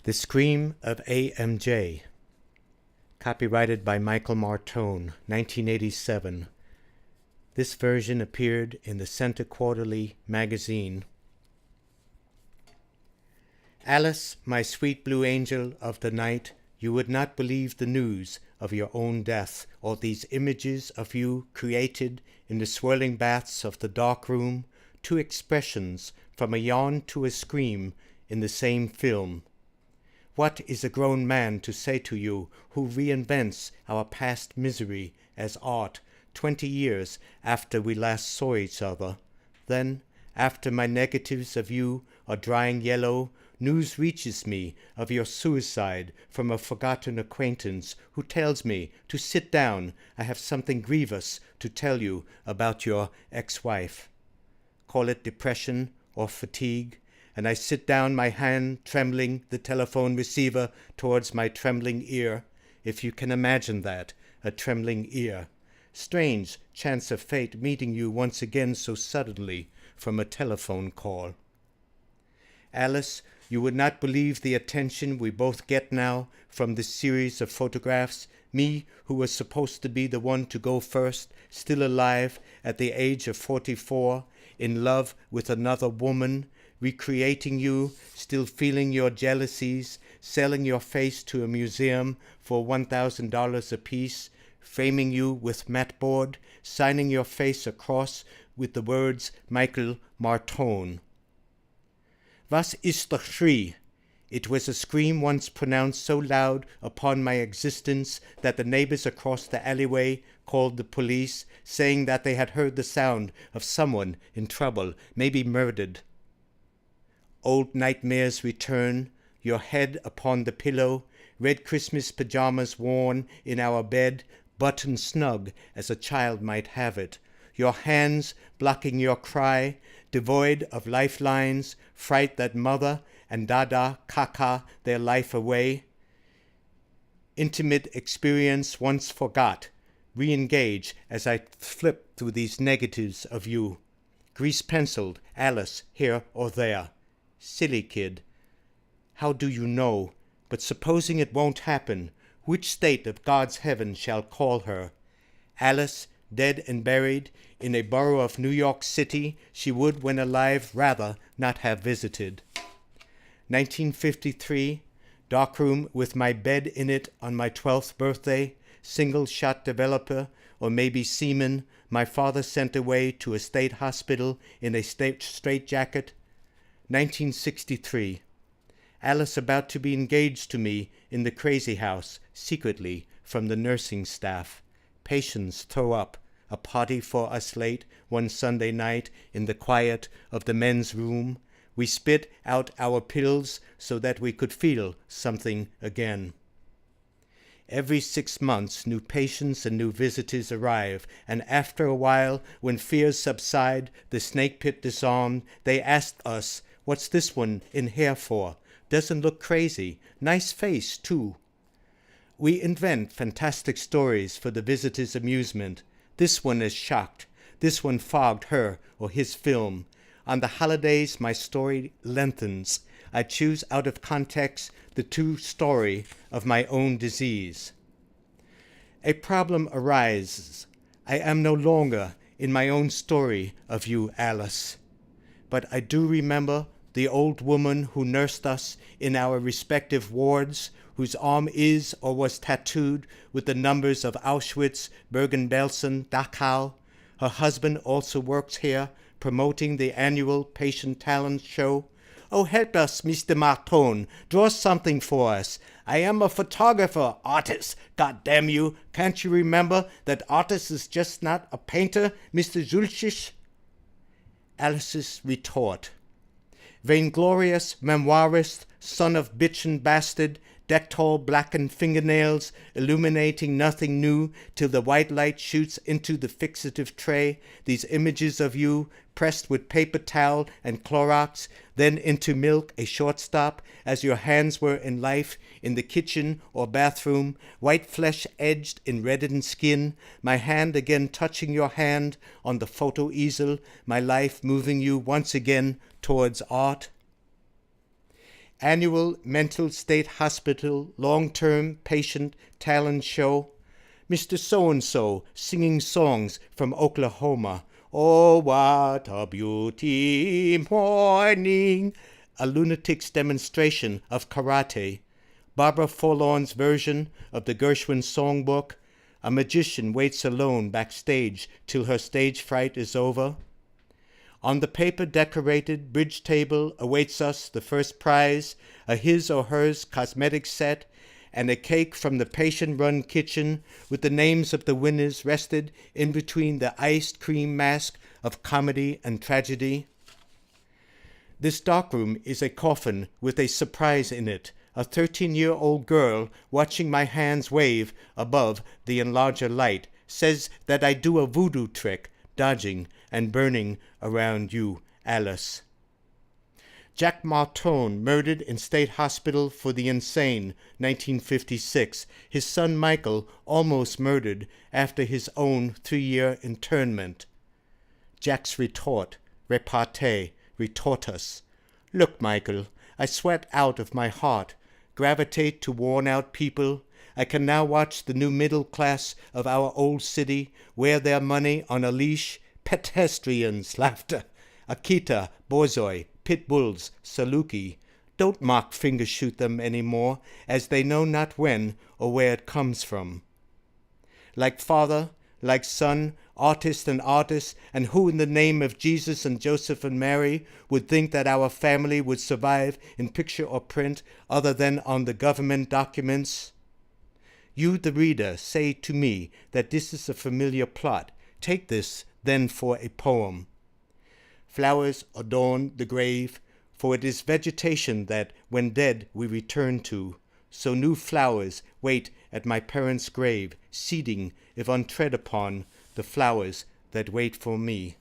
The Scream of AMJ, copyrighted by Michael Martone, 1987. This version appeared in the Center Quarterly magazine. Alice, my sweet blue angel of the night, you would not believe the news of your own death, or these images of you created in the swirling baths of the dark room, two expressions from a yawn to a scream in the same film. What is a grown man to say to you who reinvents our past misery as art 20 years after we last saw each other? Then, after my negatives of you are drying yellow, news reaches me of your suicide from a forgotten acquaintance who tells me to sit down. I have something grievous to tell you about your ex-wife. Call it depression or fatigue, and I sit down, my hand trembling the telephone receiver towards my trembling ear, if you can imagine that, a trembling ear. Strange chance of fate meeting you once again so suddenly from a telephone call. Alice, you would not believe the attention we both get now from this series of photographs. Me, who was supposed to be the one to go first, still alive at the age of 44, in love with another woman, recreating you, still feeling your jealousies, selling your face to a museum for $1,000 apiece, framing you with matboard, signing your face across with the words Michael Martone. Was ist der Schrie? It was a scream once pronounced so loud upon my existence that the neighbors across the alleyway called the police, saying that they had heard the sound of someone in trouble, maybe murdered. Old nightmares return, your head upon the pillow, red Christmas pajamas worn in our bed, buttoned snug as a child might have it, your hands blocking your cry, devoid of lifelines, fright that mother and Dada caca their life away. Intimate experience once forgot, re-engage as I flip through these negatives of you. Grease-penciled Alice here or there. Silly kid. How do you know? But supposing it won't happen, which state of God's heaven shall call her? Alice, dead and buried in a borough of New York City she would, when alive, rather not have visited. 1953, darkroom with my bed in it on my 12th birthday, single-shot developer, or maybe seaman, my father sent away to a state hospital in a straitjacket. 1963, Alice about to be engaged to me in the crazy house, secretly, from the nursing staff. Patients throw up. A party for us late one Sunday night in the quiet of the men's room. We spit out our pills so that we could feel something again. Every 6 months, new patients and new visitors arrive, and after a while, when fears subside, the snake pit disarmed, they ask us, "What's this one in here for? Doesn't look crazy. Nice face, too." We invent fantastic stories for the visitors' amusement. This one is shocked. This one fogged her or his film. On the holidays, my story lengthens. I choose out of context the true story of my own disease. A problem arises. I am no longer in my own story of you, Alice. But I do remember the old woman who nursed us in our respective wards, whose arm is or was tattooed with the numbers of Auschwitz, Bergen-Belsen, Dachau. Her husband also works here, promoting the annual Patient Talent Show. "Oh, help us, Mr. Martone. Draw something for us. I am a photographer, artist. God damn you. Can't you remember that artist is just not a painter, Mr. Zulcic?" Alice's retort. Vainglorious memoirist, son of bitch and bastard, Dettol blackened fingernails, illuminating nothing new till the white light shoots into the fixative tray, these images of you, pressed with paper towel and Clorox, then into milk, a shortstop, as your hands were in life, in the kitchen or bathroom, white flesh edged in reddened skin, my hand again touching your hand on the photo easel, my life moving you once again towards art. Annual Mental State Hospital Long-Term Patient Talent Show. Mr. So-and-so singing songs from Oklahoma. Oh, what a beauty morning. A lunatic's demonstration of karate. Barbara Forlorn's version of the Gershwin songbook. A magician waits alone backstage till her stage fright is over. On the paper-decorated bridge table awaits us the first prize, a his or hers cosmetic set, and a cake from the patient-run kitchen with the names of the winners rested in between the iced cream mask of comedy and tragedy. This darkroom is a coffin with a surprise in it, a 13-year-old girl watching my hands wave above the enlarger light, says that I do a voodoo trick, dodging and burning around you, Alice. Jack Martone, murdered in State Hospital for the Insane, 1956. His son Michael, almost murdered after his own 3-year internment. Jack's repartee, retortus. Look, Michael, I sweat out of my heart, gravitate to worn-out people. I can now watch the new middle class of our old city wear their money on a leash. Pedestrians, laughter. Akita, Borzoi, pit bulls, Saluki. Don't mock finger shoot them any more, as they know not when or where it comes from. Like father, like son, artist, and who in the name of Jesus and Joseph and Mary would think that our family would survive in picture or print other than on the government documents? You, the reader, say to me that this is a familiar plot. Take this, then, for a poem. Flowers adorn the grave, for it is vegetation that, when dead, we return to. So new flowers wait at my parents' grave, seeding, if untread upon, the flowers that wait for me.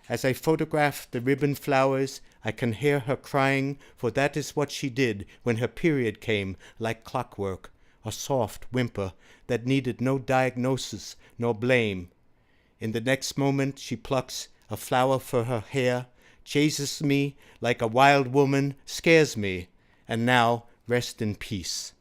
As I photograph the ribbon flowers, I can hear her crying, for that is what she did when her period came, like clockwork, a soft whimper that needed no diagnosis nor blame. In the next moment she plucks a flower for her hair, chases me like a wild woman, scares me, and now rest in peace.